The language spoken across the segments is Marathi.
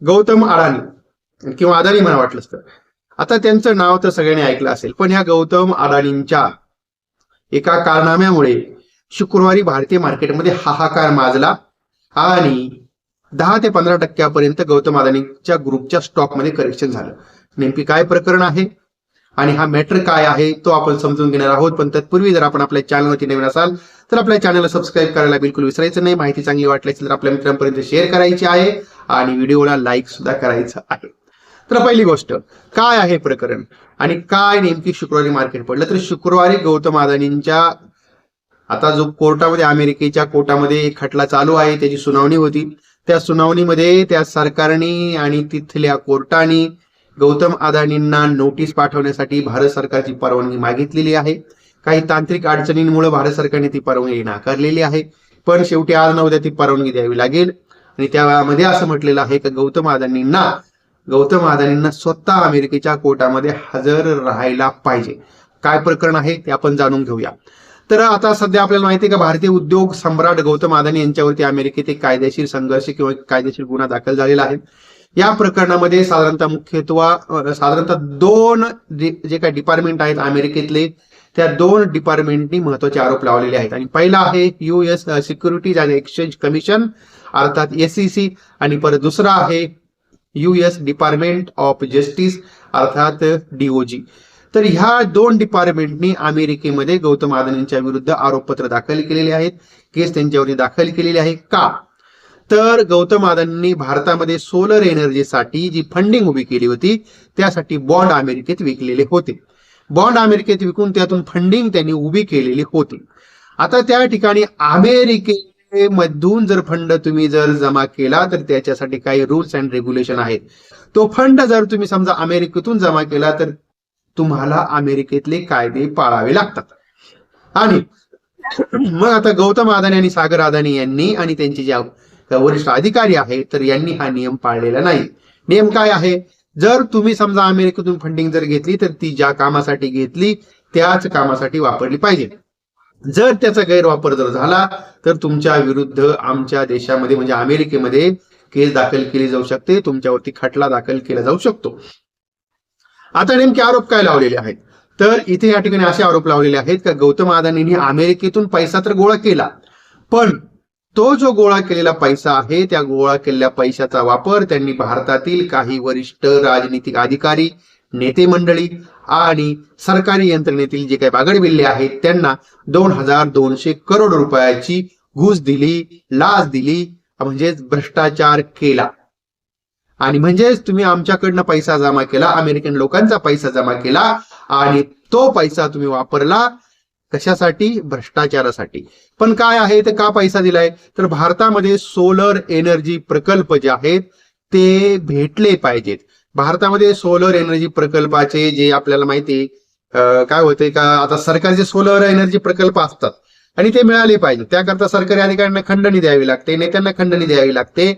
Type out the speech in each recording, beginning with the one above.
गौतम अडाणी किंवा अदानी मला वाटलंच तर. आता त्यांचं नाव तर सगळ्यांनी ऐकलं असेल, पण ह्या गौतम अडाणींच्या एका कारनाम्यामुळे शुक्रवारी भारतीय मार्केटमध्ये हाहाकार माजला आणि 10 ते 15% गौतम अदानीच्या ग्रुपच्या स्टॉकमध्ये करेक्शन झालं. नेमकी काय प्रकरण आहे आणि हा मॅटर काय आहे तो आपण समजून घेणार आहोत. पण तत्पूर्वी जर आपण आपल्या चॅनलवरती नवीन असाल तर आपल्या चॅनलला सबस्क्राईब करायला बिलकुल विसरायचं नाही. माहिती चांगली वाटली असेल तर आपल्या मित्रांपर्यंत शेअर करायची आहे आणि व्हिडिओला लाईक सुद्धा करायचं आहे. तर पहिली गोष्ट, काय आहे प्रकरण आणि काय नेमकी शुक्रवारी मार्केट पडलं. तर शुक्रवारी गौतम अदानींच्या आता जो कोर्टामध्ये अमेरिकेच्या कोर्टामध्ये एक खटला चालू आहे, त्याची सुनावणी होती. त्या सुनावणीमध्ये त्या सरकारने आणि तिथल्या कोर्टाने गौतम अदानींना नोटीस पाठवण्यासाठी भारत सरकारची परवानगी मागितलेली आहे. काही तांत्रिक अडचणींमुळे भारत सरकारने ती परवानगी नाकारलेली आहे, पण शेवटी आज ना उद्या ती परवानगी द्यावी लागेल. आणि त्यामध्ये असं म्हटलेलं आहे की गौतम अदानींना स्वतः अमेरिकेच्या कोर्टामध्ये हजर राहायला पाहिजे. काय प्रकरण आहे ते आपण जाणून घेऊया. तर आता सध्या आपल्याला माहिती आहे का भारतीय उद्योग सम्राट गौतम अदानी यांच्यावरती अमेरिकेत एक कायदेशीर संघर्ष किंवा कायदेशीर गुन्हा दाखल झालेला आहे. या प्रकरणामध्ये साधारणतः दोन जे काही डिपार्टमेंट आहेत अमेरिकेतले, त्या दोन डिपार्टमेंटनी महत्वाचे आरोप लावलेले आहेत. आणि पहिला आहे US securities and exchange commission अर्थात SEC आणि परत दुसरा आहे US डिपार्टमेंट ऑफ जस्टिस अर्थात DOJ. तर ह्या दोन डिपार्टमेंटनी अमेरिकेमध्ये गौतम अदानींच्या विरुद्ध आरोपपत्र दाखल केलेले आहेत, केस त्यांच्यावरती दाखल केलेली आहे. का तर गौतम अदानींनी भारतामध्ये सोलर एनर्जीसाठी जी फंडिंग उभी केली होती त्यासाठी बॉन्ड अमेरिकेत विकलेले होते. बॉन्ड अमेरिकेत विकून त्यातून फंडिंग त्यांनी उभी केलेली होती. आता त्या ठिकाणी अमेरिकेमधून जर फंड तुम्ही जर जमा केला तर त्याच्यासाठी काही रूल्स अँड रेग्युलेशन आहेत. तो फंड जर तुम्ही समजा अमेरिकेतून जमा केला तर तुम्हाला अमेरिकेतले कायदे पाळावे लागतात. आणि मग आता गौतम अदानी आणि सागर अदानी यांनी आणि त्यांचे जे वरिष्ठ अधिकारी आहेत तर यांनी हा नियम पाळलेला नाही. नियम काय आहे, जर तुम्ही समजा अमेरिकेतून फंडिंग जर घेतली तर ती ज्या कामासाठी घेतली त्याच कामासाठी वापरली पाहिजे. जर त्याचा गैरवापर जर झाला तर तुमच्या विरुद्ध आमच्या देशामध्ये म्हणजे अमेरिकेमध्ये केस दाखल केली जाऊ शकते, तुमच्यावरती खटला दाखल केला जाऊ शकतो. आता नेमके आरोप काय लावलेले आहेत, तर इथे या ठिकाणी असे आरोप लावलेले आहेत की गौतम अदानींनी अमेरिकेतून पैसा तर गोळा केला, पण तो जो गोळा केलेला पैसा आहे त्या गोळा केलेल्या पैशाचा वापर त्यांनी भारतातील काही वरिष्ठ राजनीतिक अधिकारी, नेते मंडळी आणि सरकारी यंत्रणेतील जे काही बागडबिल्ले आहेत त्यांना 2200 करोड रुपयाची घूस दिली, लाच दिली, म्हणजेच भ्रष्टाचार केला. आणि म्हणजेच तुम्ही आमच्याकडनं पैसा जमा केला, अमेरिकन लोकांचा पैसा जमा केला आणि तो पैसा तुम्ही वापरला कशासाठी, भ्रष्टाचारासाठी. पण काय आहे तर का पैसा दिलाय, तर भारतामध्ये सोलर एनर्जी प्रकल्प जे आहेत ते भेटले पाहिजेत. भारतामध्ये सोलर एनर्जी प्रकल्पाचे जे आपल्याला माहिती काय होते का, आता सरकारचे सोलर एनर्जी प्रकल्प असतात आणि ते मिळाले पाहिजे. त्याकरता सरकारी अधिकाऱ्यांना खंडणी द्यावी लागते, नेत्यांना खंडणी द्यावी लागते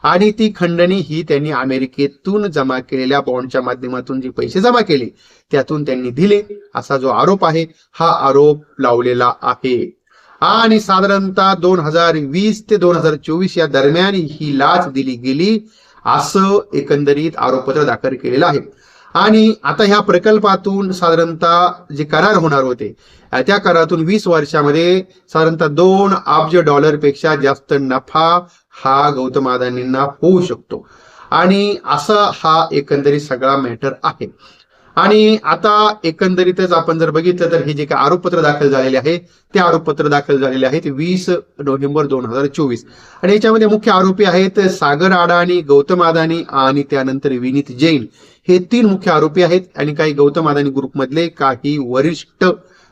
आणि ती खंडणी ही त्यांनी अमेरिकेतून जमा केलेल्या बॉन्डच्या माध्यमातून जे पैसे जमा केले त्यातून त्यांनी दिले असा जो आरोप आहे हा आरोप लावलेला आहे. आणि साधारणतः 2020 ते 2024 या दरम्यान ही लाच दिली गेली असं एकंदरीत आरोपपत्र दाखल केलेलं आहे. आणि आता ह्या प्रकल्पातून साधारणतः जे करार होणार होते त्या करारातून 20 वर्षामध्ये साधारणतः $2 अब्ज पेक्षा जास्त नफा हा गौतम अदानींना होऊ शकतो. आणि असा हा एकंदरीत सगळा मॅटर आहे. आणि आता एकंदरीतच आपण जर बघितलं तर हे जे काही आरोपपत्र दाखल झालेले आहे ते आरोपपत्र दाखल झालेले आहेत 20 नोव्हेंबर 2024. आणि याच्यामध्ये मुख्य आरोपी आहेत सागर अडाणी, गौतम अदानी आणि त्यानंतर विनीत जैन, हे 3 मुख्य आरोपी आहेत. आणि काही गौतम अदानी ग्रुपमधले काही वरिष्ठ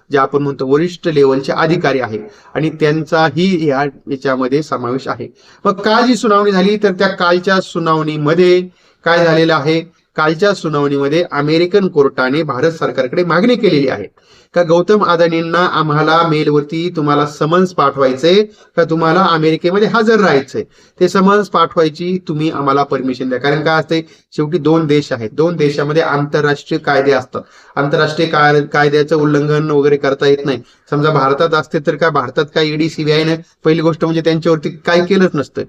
जे आपण म्हणतो वरिष्ठ लेवलचे अधिकारी आहेत आणि त्यांचाही याच्यामध्ये समावेश आहे. मग काल जी सुनावणी झाली तर त्या कालच्या सुनावणीमध्ये काय झालेलं आहे, कालच्या सुनावणीमध्ये अमेरिकन कोर्टाने भारत सरकारकडे मागणी केलेली आहे का गौतम अदानींना आम्हाला मेलवरती तुम्हाला समन्स पाठवायचे का तुम्हाला अमेरिकेमध्ये हजर राहायचंय, ते समन्स पाठवायची तुम्ही आम्हाला परमिशन द्या. कारण काय असते, शेवटी 2 देश आहेत, 2 देशामध्ये आंतरराष्ट्रीय कायदे असतात, आंतरराष्ट्रीय कायद्याचं उल्लंघन वगैरे करता येत नाही. समजा भारतात असते तर काय भारतात काय ED CBI ने पहिली गोष्ट म्हणजे त्यांच्यावरती काय केलंच नसतं.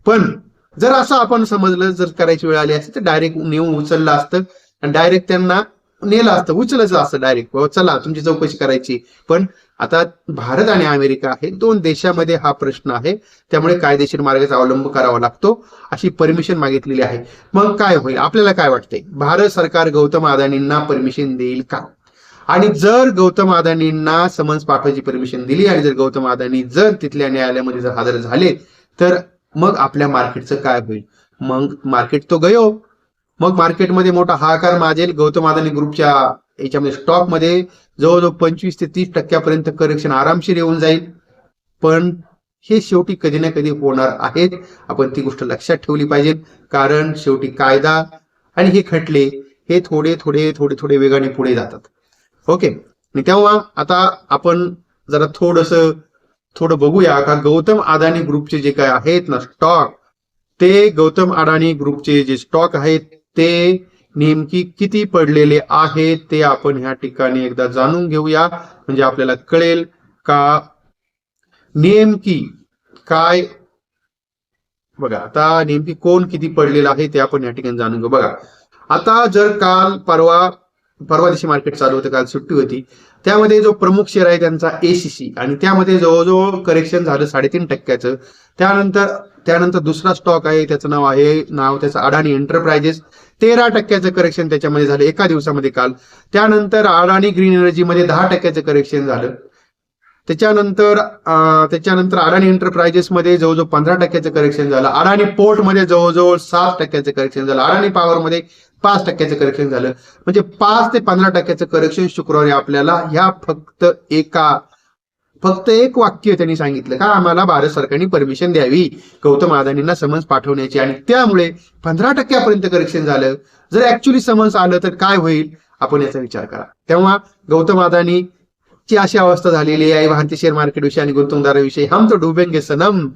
पण जर असं आपण समजलं, जर करायची वेळ आली असती तर डायरेक्ट नेऊन उचललं असतं आणि डायरेक्ट त्यांना नेलं असतं, उचललं असतं डायरेक्ट, चला तुमची चौकशी करायची. पण आता भारत आणि अमेरिका हे दोन देशामध्ये हा प्रश्न आहे, त्यामुळे कायदेशीर मार्गाचा अवलंब करावा लागतो, अशी परमिशन मागितलेली आहे. मग काय होईल, आपल्याला काय वाटतंय, भारत सरकार गौतम अदानींना परमिशन देईल का? आणि जर गौतम अदानींना समन्स पाठवायची परमिशन दिली आणि जर गौतम अदानी जर तिथल्या न्यायालयामध्ये जर हजर झाले तर मग आपल्या मार्केटचं काय होईल? मग मार्केट तो गयो. मग मार्केटमध्ये मोठा हाहाकार माजेल. गौतम अदानी ग्रुपच्या याच्यामध्ये स्टॉकमध्ये जवळजवळ 25 ते 30% करेक्शन आरामशीर येऊन जाईल. पण हे शेवटी कधी ना कधी होणार आहेत, आपण ती गोष्ट लक्षात ठेवली पाहिजे. कारण शेवटी कायदा आणि हे खटले हे थोडे थोडे थोडे थोडे वेगाने पुढे जातात. ओके, आणि तेव्हा आता आपण जरा थोडं बघूया का गौतम अदानी ग्रुपचे जे काय आहेत ना स्टॉक, ते गौतम अदानी ग्रुपचे जे स्टॉक आहेत ते नेमकी किती पडलेले आहेत ते आपण ह्या ठिकाणी एकदा जाणून घेऊया. म्हणजे आपल्याला कळेल का नेमकी काय. बघा आता नेमकी कोण किती पडलेलं आहे ते आपण या ठिकाणी जाणून घेऊ. बघा आता जर काल परवा दिवशी मार्केट चालू होतं, काल सुट्टी होती, त्यामध्ये जो प्रमुख शेअर आहे त्यांचा एसीसी, आणि त्यामध्ये जवळजवळ करेक्शन झालं 3.5%. त्यानंतर दुसरा स्टॉक आहे, त्याचं नाव त्याचं अडाणी एंटरप्राइजेस, 13% करेक्शन त्याच्यामध्ये झालं एका दिवसामध्ये काल. त्यानंतर अडाणी ग्रीन एनर्जीमध्ये 10% करेक्शन झालं. त्याच्यानंतर अडाणी एंटरप्राइजेस मध्ये जवळजवळ 15% करेक्शन झालं. अडाणी पोर्ट मध्ये जवळजवळ 7% करेक्शन झालं. अडाणी पॉवर मध्ये 5% करेक्शन झालं. म्हणजे 5 ते 15% करेक्शन शुक्रवारी आपल्याला ह्या फक्त एक वाक्य त्यांनी सांगितलं का आम्हाला भारत सरकारने परमिशन द्यावी गौतम अदानींना समन्स पाठवण्याची, आणि त्यामुळे 15% करेक्शन झालं. जर ऍक्च्युली समन्स आलं तर काय होईल, आपण याचा विचार करा. तेव्हा गौतम अदानी ची अशी अवस्था झालेली आहे भारतीय शेअर मार्केट विषयी आणि गुंतवणूकदाराविषयी, हम तो डुबेंगे सनम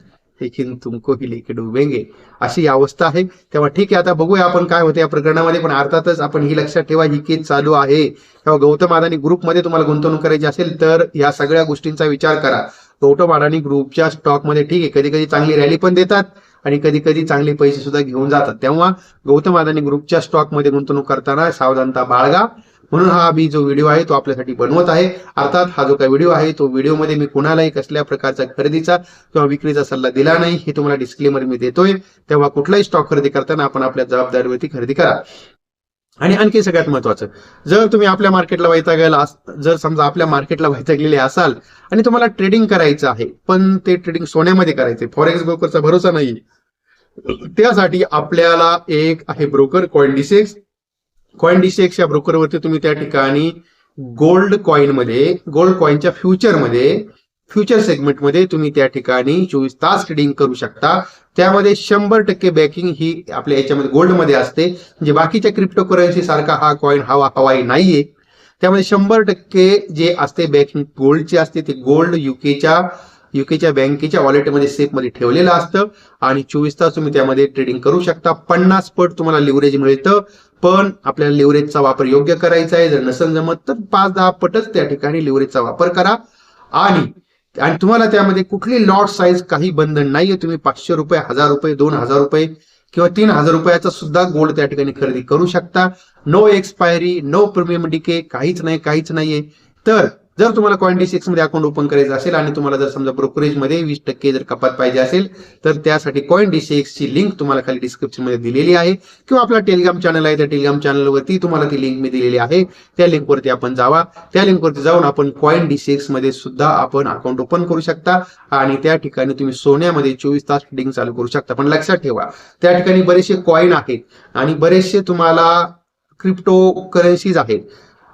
लेकिन तुमको ही लेके डुबेंगे, अशी अवस्था आहे. तेव्हा ठीक आहे, आता बघूया आपण काय होतं या प्रकरणामध्ये. पण अर्थातच आपण ही लक्षात ठेवा, ही केस चालू आहे. तेव्हा गौतम अदानी ग्रुपमध्ये तुम्हाला गुंतवणूक करायची असेल तर या सगळ्या गोष्टींचा विचार करा. गौतम अदानी ग्रुपच्या स्टॉकमध्ये ठीक आहे, कधी कधी चांगली रॅली पण देतात आणि कधी कधी चांगले पैसे सुद्धा घेऊन जातात. तेव्हा गौतम अदानी ग्रुपच्या स्टॉकमध्ये गुंतवणूक करताना सावधानता बाळगा. म्हणून हा मी जो व्हिडिओ आहे तो आपल्यासाठी बनवत आहे. अर्थात हा जो काही व्हिडिओ आहे तो व्हिडिओमध्ये मी कुणालाही कसल्या प्रकारचा खरेदीचा किंवा विक्रीचा सल्ला दिला नाही, हे तुम्हाला डिस्क्लेमर मी देतोय. तेव्हा कुठलाही स्टॉक खरेदी करताना आपण आपल्या जबाबदारीवरती खरेदी करा. आणि आणखी सगळ्यात महत्वाचं, जर तुम्ही आपल्या मार्केटला वैतागलेले असाल आणि तुम्हाला ट्रेडिंग करायचं आहे, पण ते ट्रेडिंग सोन्यामध्ये करायचे, फॉरेक्स ब्रोकरचा भरोसा नाही, त्यासाठी आपल्याला एक आहे ब्रोकर कॉइनडिसेक्स. या ब्रोकरवरती तुम्ही त्या ठिकाणी गोल्ड कॉइनच्या फ्युचर सेगमेंटमध्ये तुम्ही त्या ठिकाणी 24 तास ट्रेडिंग करू शकता. त्यामध्ये 100% बॅकिंग ही आपल्या याच्यामध्ये गोल्डमध्ये असते. म्हणजे बाकीच्या क्रिप्टोकरन्सी सारखा हा कॉइन हवाई नाहीये. त्यामध्ये 100% जे असते बॅकिंग गोल्डची असते. ते गोल्ड युकेच्या बँकेच्या वॉलेटमध्ये सेफमध्ये ठेवलेलं असतं आणि 24 तास तुम्ही त्यामध्ये ट्रेडिंग करू शकता. 50 पट तुम्हाला लिव्हरेज मिळतं. पण आपल्याला लिव्हरेजचा वापर योग्य करायचा आहे. जर नसेल जमत तर 5-10 पटच त्या ठिकाणी लिव्हरेजचा वापर करा. आणि तुम्हाला त्यामध्ये कुठली लॉट साईज काही बंधन नाहीये. तुम्ही 500 रुपये, 1000 रुपये, 2000 रुपये किंवा 3000 रुपयाचा सुद्धा गोल्ड त्या ठिकाणी खरेदी करू शकता. No expiry, no premium decay, काहीच नाहीये. तर जर तुम्हाला कॉइनडिसेक्स मध्ये अकाउंट ओपन करायचं असेल आणि तुम्हाला जर समजा ब्रोकरेज मध्ये 20% जर कपात पाहिजे असेल तर त्यासाठी कॉइनडिसेक्सची लिंक तुम्हाला खाली डिस्क्रिप्शन मध्ये दिलेली आहे, किंवा आपला टेलिग्राम चॅनल आहे, त्या टेलिग्राम चॅनलवरती तुम्हाला ती लिंक मी दिलेली आहे. त्या लिंकवरती आपण जावा. त्या लिंकवरती जाऊन आपण कॉइनडिसेक्स मध्ये सुद्धा आपण अकाउंट ओपन करू शकता आणि त्या ठिकाणी तुम्ही सोन्यामध्ये 24 तास ट्रेडिंग चालू करू शकता. पण लक्षात ठेवा, त्या ठिकाणी बरेचसे कॉइन आहेत आणि बरेचसे तुम्हाला क्रिप्टो करन्सीज आहेत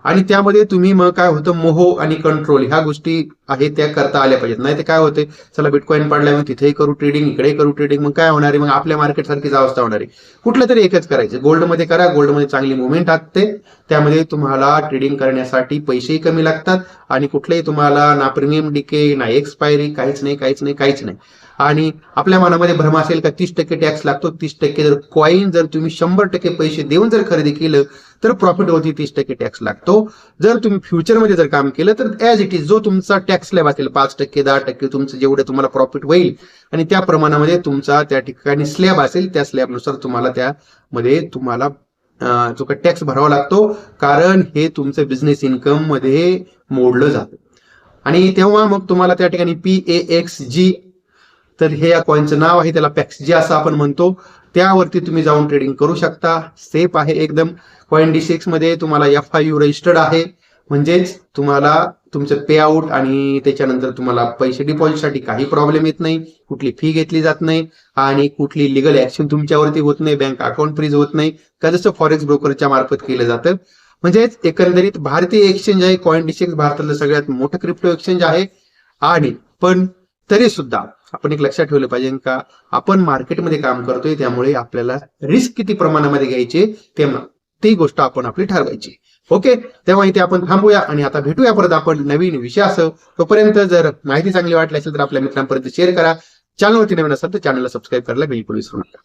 आणि त्यामध्ये तुम्ही मग काय होतं, मोह आणि कंट्रोल ह्या गोष्टी आहेत त्या करता आल्या पाहिजेत. नाही तर काय होते, चला बिटकॉइन पडलाय मग तिथेही करू ट्रेडिंग, इकडे करू ट्रेडिंग, मग काय होणार आहे, मग आपल्या मार्केट सारखीच अवस्था होणार आहे. कुठलं तरी एकच करायचं. गोल्डमध्ये करा, गोल्डमध्ये चांगली मुवमेंट असते, त्यामध्ये तुम्हाला ट्रेडिंग करण्यासाठी पैसेही कमी लागतात आणि कुठलेही तुम्हाला ना प्रीमियम डिके ना एक्सपायरी, काहीच नाही. आणि आपल्या मनामध्ये भ्रम असेल का 30% टॅक्स लागतो. 30% जर कॉइन जर तुम्ही 100% पैसे देऊन जर खरेदी केलं तर प्रॉफिटवरती 30% टॅक्स लागतो. जर तुम्ही फ्युचरमध्ये जर काम केलं तर ऍज इट इज जो तुमचा टॅक्स स्लॅब असेल 5%, 10%, तुमचं जेवढे तुम्हाला प्रॉफिट होईल आणि त्या प्रमाणामध्ये तुमचा त्या ठिकाणी स्लॅब असेल, त्या स्लॅबनुसार तुम्हाला त्यामध्ये जो काही टॅक्स भरावा लागतो, कारण हे तुमचं बिझनेस इन्कम मध्ये मोडलं जातं. आणि तेव्हा मग तुम्हाला त्या ठिकाणी PAXG, तर हे या कॉइनचं नाव आहे, त्याला PAXG असं आपण म्हणतो, त्यावरती तुम्ही जाऊन ट्रेडिंग करू शकता. सेफ आहे एकदम. CoinDCX मध्ये तुम्हाला FIU रजिस्टर्ड आहे, म्हणजेच तुम्हाला तुमचं पे आउट आणि त्याच्यानंतर तुम्हाला पैसे डिपॉझिटसाठी काही प्रॉब्लेम येत नाही, कुठली फी घेतली जात नाही आणि कुठली लिगल ऍक्शन तुमच्यावरती होत नाही, बँक अकाउंट फ्रीज होत नाही, का जसं फॉरेक्स ब्रोकरच्या मार्फत केलं जातं. म्हणजेच एकंदरीत भारतीय एक्सचेंज आहे CoinDCX, भारतातलं सगळ्यात मोठं क्रिप्टो एक्सचेंज आहे. आणि पण तरी सुद्धा आपण एक लक्षात ठेवलं पाहिजे का आपण मार्केटमध्ये काम करतोय, त्यामुळे आपल्याला रिस्क किती प्रमाणामध्ये घ्यायची ती गोष्ट आपण आपली ठरवायची. ओके, तेव्हा इथे आपण थांबूया आणि आता भेटूया परत आपण नवीन विषयासह. तोपर्यंत जर माहिती चांगली वाटली असेल तर आपल्या मित्रांपर्यंत शेअर करा. चॅनलवरती नवीन असेल तर चॅनलला सबस्क्राईब करायला बिलकुल विसरू नका.